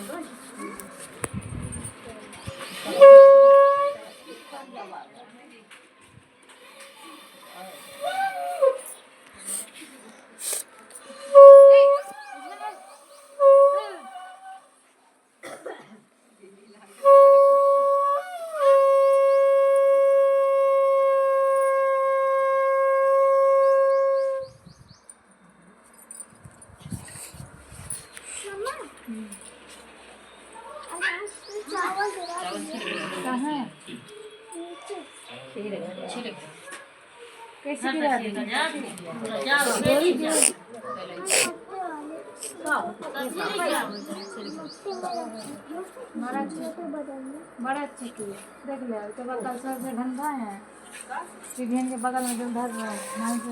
कैसे गिरा दी बड़ा अच्छा किया। देख ले उसके बाद कल सबसे धंधा है सीढ़ियन के बगल में जो धर रहा है नाम से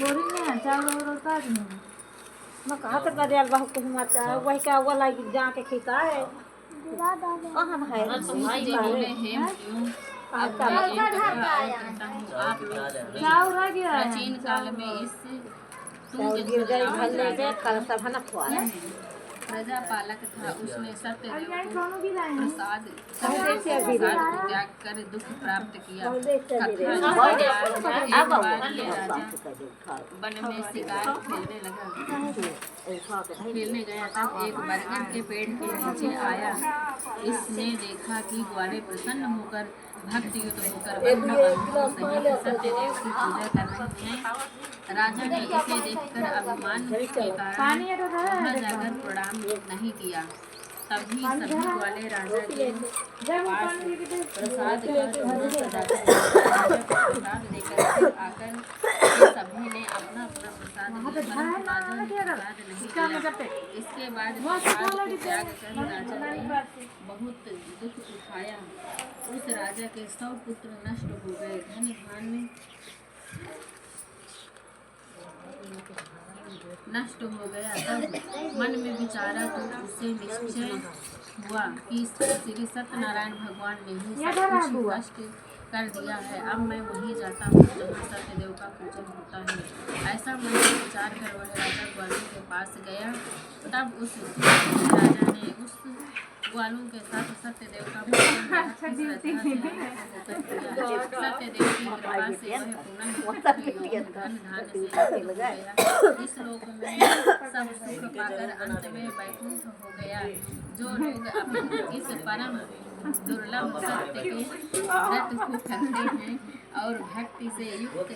थोड़ी नहीं है चावल और काट नहीं मैं कहा तो कर बहुत कुछ मचा है वही का वो लाइक जाके खींचा है कहाँ है चावल रह गया है प्राचीन काल में इस गिर गई भले के कल सब है ना खुआ प्रजापालक था। उसने सत्यदेव को दोनों भी लाए हैं प्रसाद प्रसाद को त्याग कर दुख प्राप्त किया। वन में शिकार खेलने गया तब एक बरगद के पेड़ के नीचे आया। इसने देखा कि ग्वाले प्रसन्न होकर भक्तियुक्त होकर सत्यदेव की पूजा कर रहे हैं। राजा ने इसे देखकर अभिमान के कारण वहां जाकर प्रणाम नहीं किया। तभी सभी वाले राजा के पास प्रसाद देकर आकर सभी ने अपना अपना प्रसाद इसके बाद प्रसाद को त्याग कर राजा ने बहुत दुख उठाया। उस राजा के 100 पुत्र नष्ट हो गए। धन धान्य नष्ट हो गया। तब मन में विचारा तो उससे निश्चय हुआ कि श्री सत्यनारायण भगवान ने ही सब कुछ नष्ट कर दिया है। अब मैं वहीं जाता हूँ जहाँ सत्यदेव का पूजन होता है। ऐसा मन में विचार कर वह राजा ग्वालों के पास गया। तब उस राजा ने उस ग्वालों के साथ सत्यदेव का पूजन सत्यदेव की कृपा से वह धन धान्य से हो गया। इस लोक में सब सुख पाकर अंत में वैकुंठ हो गया। जो लोग अपने इस परम दुर्लभ सत्य के व्रत को करते हैं और भक्ति से युक्त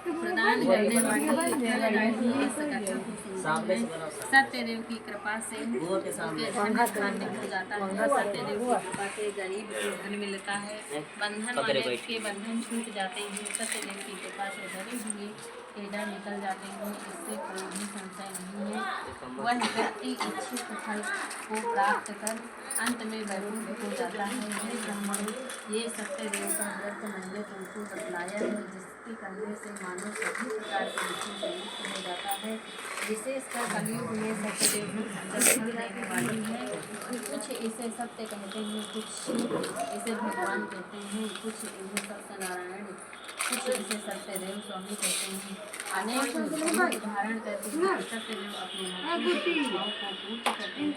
प्रदान करने वाली फलदायी इस कथा को सुनते हैं। सत्यदेव की कृपा से उनके धन धन्य हो जाता है। सत्यदेव की कृपा से गरीब को धन मिलता है, बंधन वाले के बंधन छूट जाते हैं। सत्यदेव की कृपा से धरे हुए टेढ़ा निकल जाते हैं, इससे कोई भी संशय नहीं है। वह व्यक्ति इच्छित फल को प्राप्त कर अंत में वैकुंठ हो जाता है। हे ब्राह्मणों, ये सत्यदेव का व्रत मैंने तुमको बतलाया है, जिसके करने से मानव सभी प्रकार के विषयों से मुक्त हो जाता है। विशेषकर कलयुग में सत्यदेव दर्शन देने वाली है। कुछ इसे सत्य कहते हैं, कुछ इसे भगवान कहते हैं, कुछ इन्हें सत्यनारायण, कुछ इसे सत्यदेव स्वामी कहते हैं। अनेक रूप धारण करके सत्यदेव अपने भाव को पूर्ण करते हैं।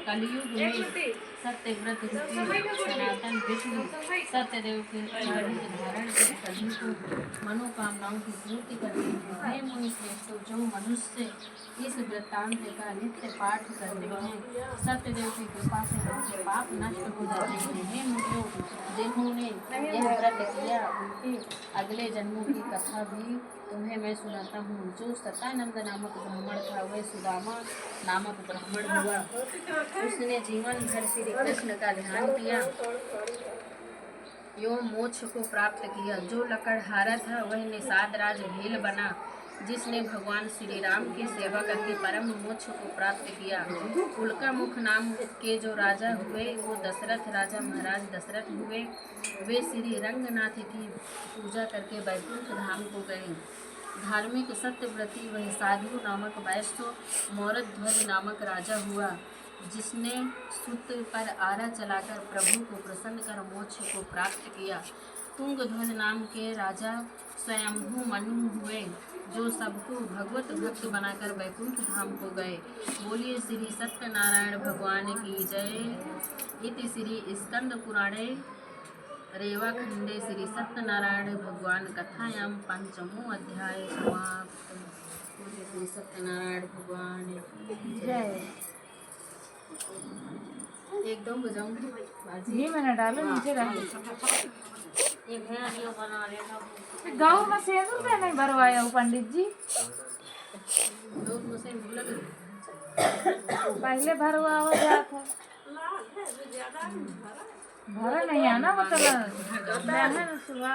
कलयुग में सत्यव्रत रूपी सनातन विष्णु सत्यदेव के रूप धारण कर सभी को मनोकामनाओं की पूर्ति करते हैं। हे मुनि श्रेष्ठों, जो मनुष्य इस वृत्तांत का नित्य पाठ करते हैं, सत्यदेव की कृपा से उनके पाप नष्ट हो जाते हैं। हे मुनियों, जिन्होंने यह व्रत किया, उनके अगले जन्मों की कथा भी तुम्हें मैं सुनाता हूँ। जो सतानंद नामक ब्राह्मण था, वह सुदामा नामक ब्राह्मण हुआ। उसने जीवन भर श्री कृष्ण का ध्यान किया एवं मोक्ष को प्राप्त किया। जो लकड़हारा था, वह निषाद राज भेल बना, जिसने भगवान श्री राम की सेवा करके परम मोक्ष को प्राप्त किया। उल्का मुख नाम के जो राजा हुए, वो दशरथ राजा महाराज दशरथ हुए। वे श्री रंगनाथ की पूजा करके वैकुंठ धाम को गए। धार्मिक सत्यव्रती वह साधु नामक वैश्य मौरध्वज नामक राजा हुआ, जिसने सुत पर आरा चलाकर प्रभु को प्रसन्न कर मोक्ष को प्राप्त किया। तुंगध्वज नाम के राजा स्वयंभू मनु हुए, जो सबको भगवत भक्त बनाकर वैकुंठ धाम को गए। बोलिए श्री सत्यनारायण भगवान की जय। इति श्री स्कंद पुराणे रेवा खंडे श्री सत्यनारायण भगवान कथायां पंचमो अध्याय समाप्त। श्री सत्यनारायण भगवान की जय। एकदम बजाऊंगी। ये मैंने डालो नीचे रख। ये भैंस यो बना लेना। गाँव में सेंदूर से नहीं भरवाया हूँ पंडित जी। लोग मुझसे बोले पहले भरवा हो गया था, भरा नहीं आना मतलब मैं सुबह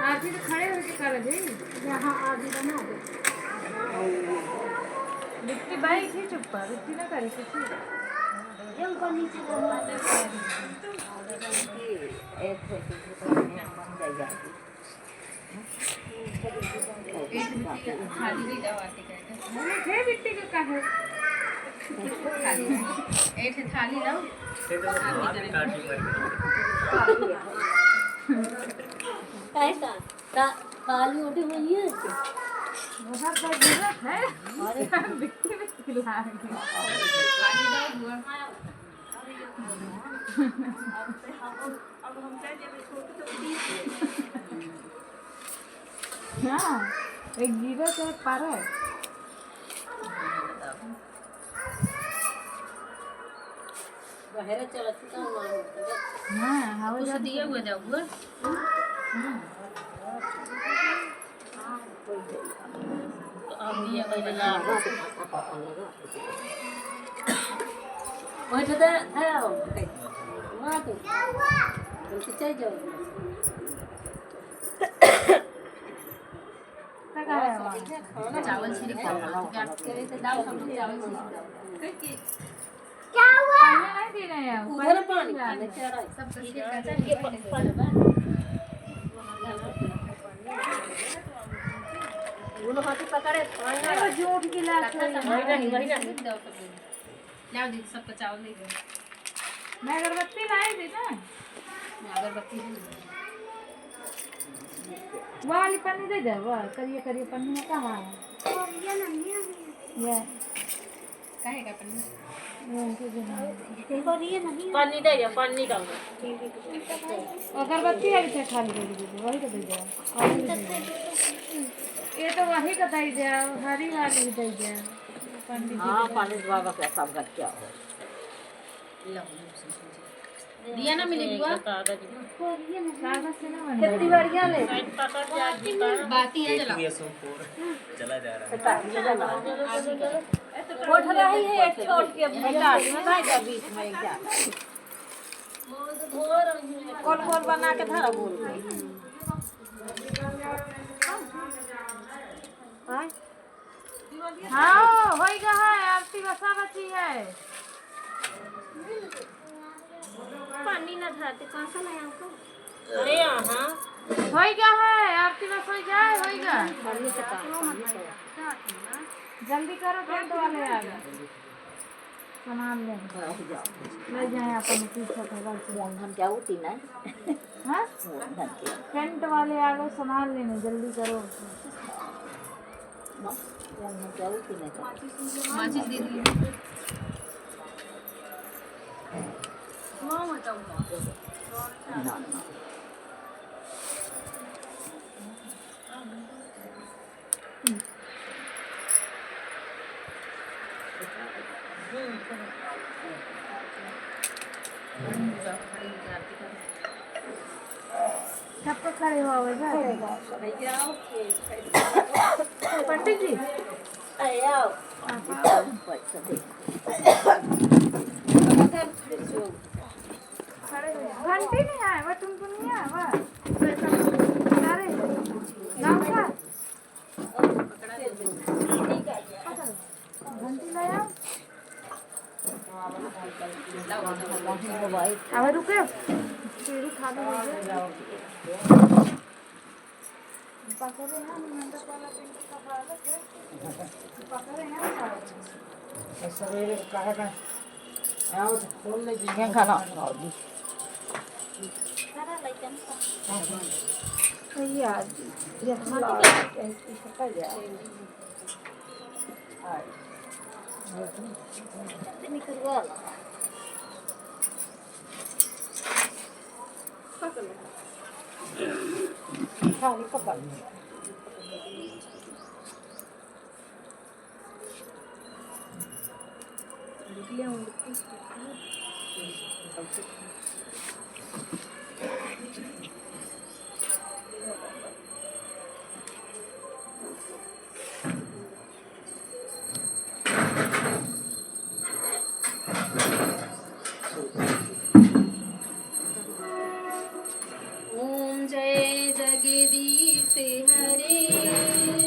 आदमी तो खड़े होके कर दे। यहाँ आदमी बना दे। लिट्टी बाई थी चुप लिट्टी ना करे कुछ ये ऊपर नीचे खाली दवाते कहते थे बिट्टी का कहे एक थाली लाओ कैसा काली उठी हुई है बहुत जरूरत है और बिट्टी में खिला खाली लाओ हुआ हाँ एक जीरो से एक पार है। बाहर चलती तो हाँ हवा कुछ दिए हुए जाओ हुआ अब ये बदला बैठ दे आओ मां तो चल जाओ चावल छिड़क क्या दाल हम लोग चावल छिड़क क्या हुआ नहीं दे रहे हैं उधर पानी पीने चढ़ा सब छिड़क के उन हाथी पकड़े वो झूठ गिलास वही नहीं लाओ दी सबका चावल ले गए मैं अगरबत्ती लाई थी ना अगरबत्ती वाली पन्नी दे दे वाह करिए करिए पन्नी में कहाँ है ये काहे का पन्नी पानी दे जा पानी का अगरबत्ती है इसे खाली कर दीजिए वही तो दे दो ये तो वही का दे दे हरी वाली भी दे दे पंडित हाँ पानी बाबा का सब का क्या हो दिया ना मिले बुआ कागज से ना बने खेती बाड़ियां ले बाती है जला चला जा रहा है उठ रही है एक छोट के भैया में भाई का बीच में क्या कौन कौन बना के धरा बोल हाँ होएगा है आरती बसा बची है पानी ना धाते कौन सा लाया आपको अरे हाँ होएगा है आरती बस हो जाए होएगा पानी से काम जल्दी करो टेंट वाले आ गए सामान ले ले जाए अपन पीछे घर से मोहन क्या होती ना हाँ मोहन क्या टेंट वाले आ गए सामान लेने जल्दी करो मोहन क्या होती ना माचिस दे दी ना सबको खड़े हुआ होगा पंडित जी आओ पैसा दे घंटी नहीं है वो तुमको नहीं है वो अरे गाँव का घंटी लाया अब रुके सीढ़ी खाली हो गई पकड़े ना मंडप वाला पिंक का पालक है पकड़े ना सवेरे कहा था आओ खोल ले जी क्या खाना और भी यार ये हमारा ऐसे कर दिया निकलवा खाली पकड़ ओम जय जगदीश हरे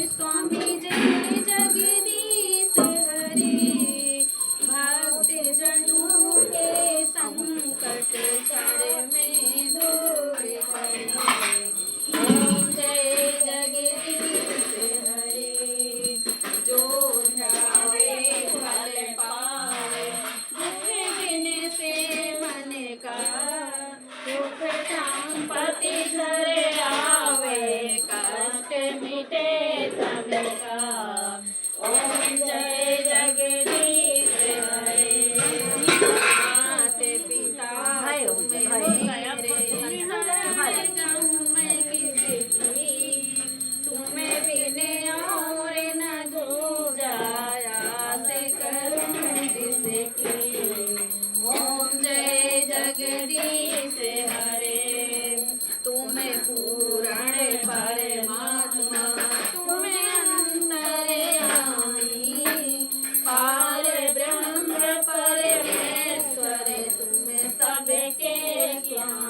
स्वामी जय जगदीश हरे भक्त जनों के संकट क्षण में दूर करे ओम जय जगदीश हरे जो ध्यावे फल पावे दुख दिन से मन का दुख संपत्ति घर आवे कष्ट मिटे सबका ओम जय जगदीश हरे मात पिता मेरे गम किसी तुम्हें बिने और न दूजाया से करूं जिसकी ओम जय जगदीश हरे तुम्हें पूरण परमात्मा तुम्हें अंतर्यामी पार ब्रह्म परमेश्वर तुम्हें सबके स्वामी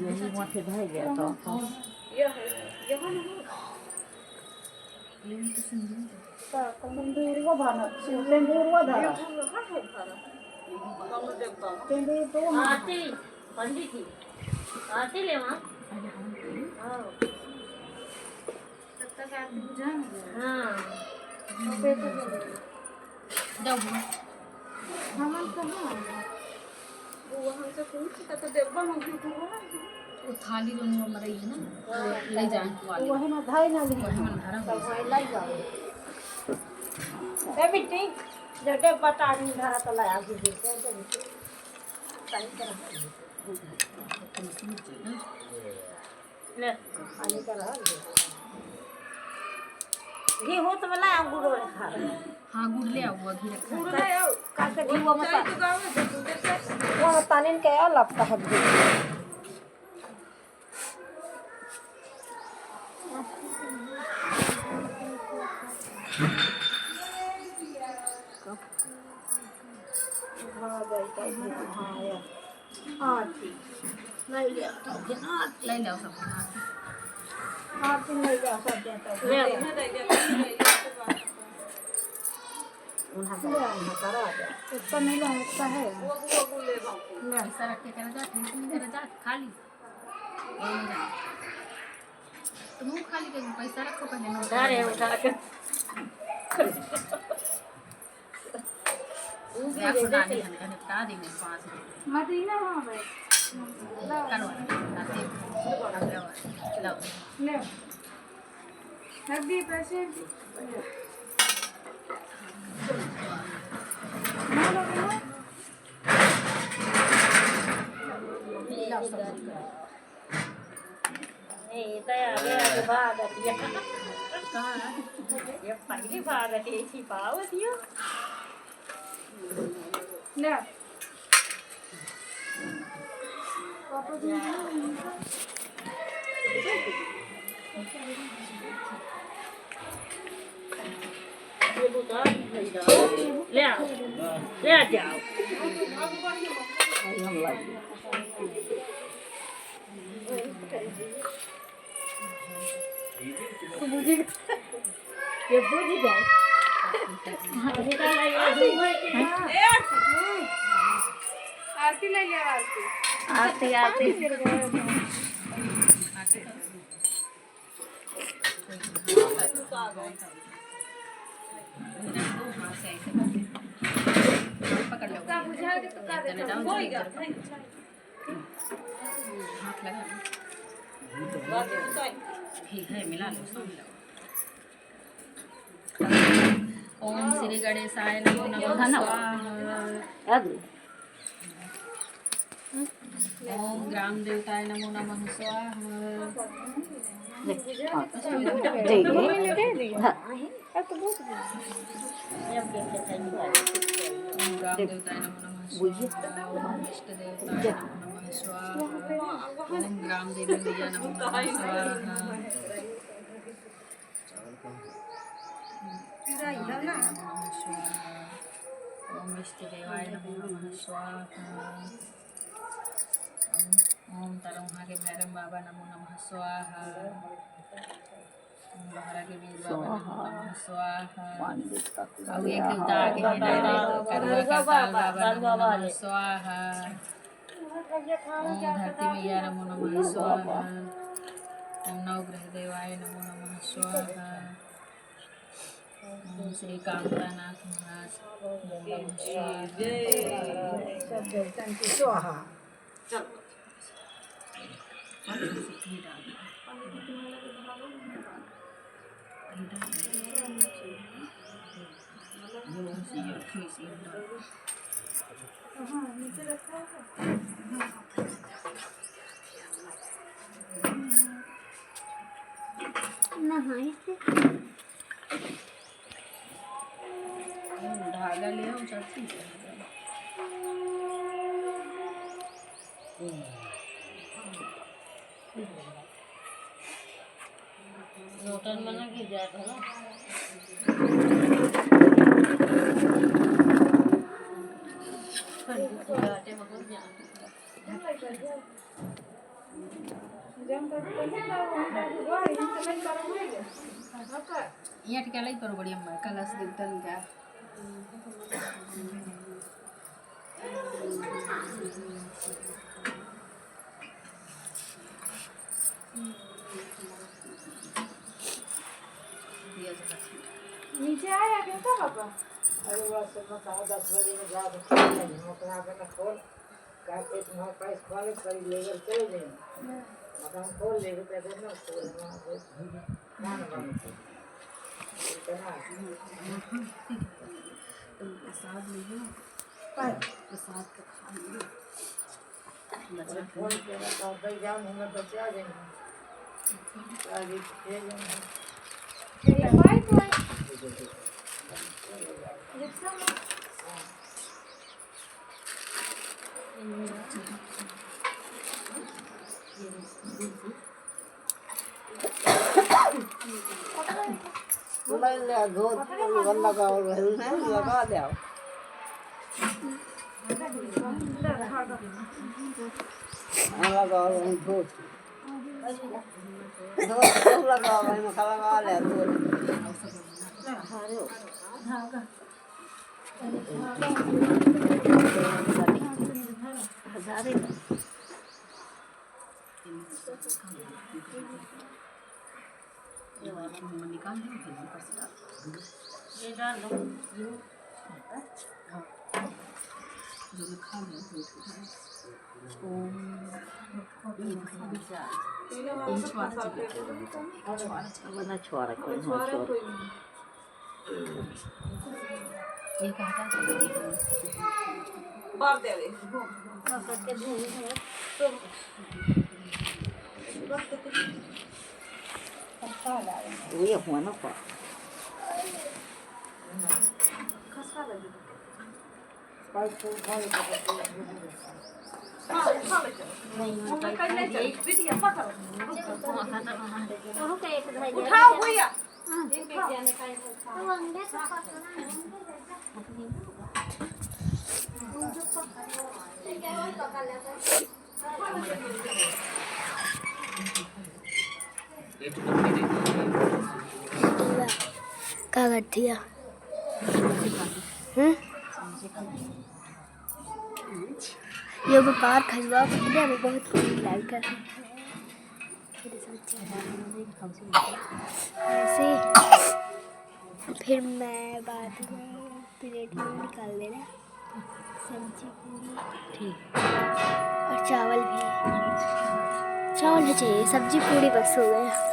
यही माथे धर गया तो सिंदूर वो भाना सिंदूर वो धारा सिंदूर तो आरती पंडित जी आरती ले वहाँ तब तक आरती बुझाएंगे हाँ जाओ हमन कहाँ वो हमसे पूछ तो देवा मंगी वो थाली रोने में मरई है ना ले जाए वाले वो है ना धाई ना ली वही मन धरा सब भाई लाई जाओ ए बिट्टी जटे बता दी धारा तो लाया जी दे दे सही तरह ले पानी का रहा घी हो तो वाला अंगूर रे खा हाँ गुड़ ले आओ वो घी रखा गुड़ ले आओ कासे घी वो मत वो तानिन के अलग का हद नहीं लिया ले ले आओ सब आरती नहीं लिया सब देता ले उन्हें करा दे उसका नहीं लगता है पैसा रख के करा जा टेंशन करा जा खाली तुम खाली के पैसा रखो पहले नोट उठा रे उठा के या खुदानी हमका निपटा देंगे 5 मिनट मदीना वहाँ पे करवा लो ले रख दिए पैसे नहीं दया गया भाग दिया ये पहली भाग थी पाव दिया ले ये बुता नहीं जाओ ले आओ ले जाओ हम लाए ये बुझ गए आरती ले लिया आरती आरती आरती पकड़ लो बुझा के तो कर देता हूं हाथ लगा ठीक है मिला लो सब मिला ओम श्री गणेशाय नमो नमः स्वाहा ओम ग्राम देवताय नमो नमः स्वाहा ओम ग्राम देवताय नमो नमः स्वाहा ओम इष्ट देवताय नमो नमः स्वाहा ओम ग्राम देवी मैया नमो नमः स्वाहा ओम इष्ट देवाय नमो नमः स्वाहा ओम तरंगा के भैरव बाबा नमो नमः स्वाहा ओम बहरा के वीर बाबा नमो नमः स्वाहा और एक उतार के करुआ का काल बाबा नमो नमः स्वाहा ओम धरती मैया नमो नमः स्वाहा ओम नवग्रह देवाय नमो नमः स्वाहा ओम श्री कामतानाथ महाराज नमो नमः स्वाहा स्वाहा धागा ले आओ चाची रोटन बना के जाता है ना आटे में कौन यहाँ टिका लाई करो बड़ी अम्मा कलश देवता नहीं जा नीचे आया कैसा पापा अरे बस मैं कहा 10 बजे में जा मकान अपना खोल काटे तुम्हारे पास खोल कर लेकर चले जाएंगे मकान खोल लेके पैसे ना खोल ना प्रसाद ले लो प्रसाद का खा लो फोन पे तो भाई जाओ हम बच्चे आ जाएंगे आगे खेल लेंगे ये बाइक है रिक्शा में मैं ले दो गंदा का और है लगा दे लगा और दो लगा मैं लगा ले हजारे निकाल दो फिर ऊपर से डाल ये डाल दो जो खा लो ओम बना छोड़ा कोई ये कहता बाप दे दे ये हुआ ना पा उठाओ भैया का गठिया ये व्यापार खजवा पहले वो बहुत लाइक कर ऐसे फिर मैं बाद में प्लेट में निकाल देना सब्जी पूरी ठीक और चावल भी चाहिए सब्जी पूरी बस हो गया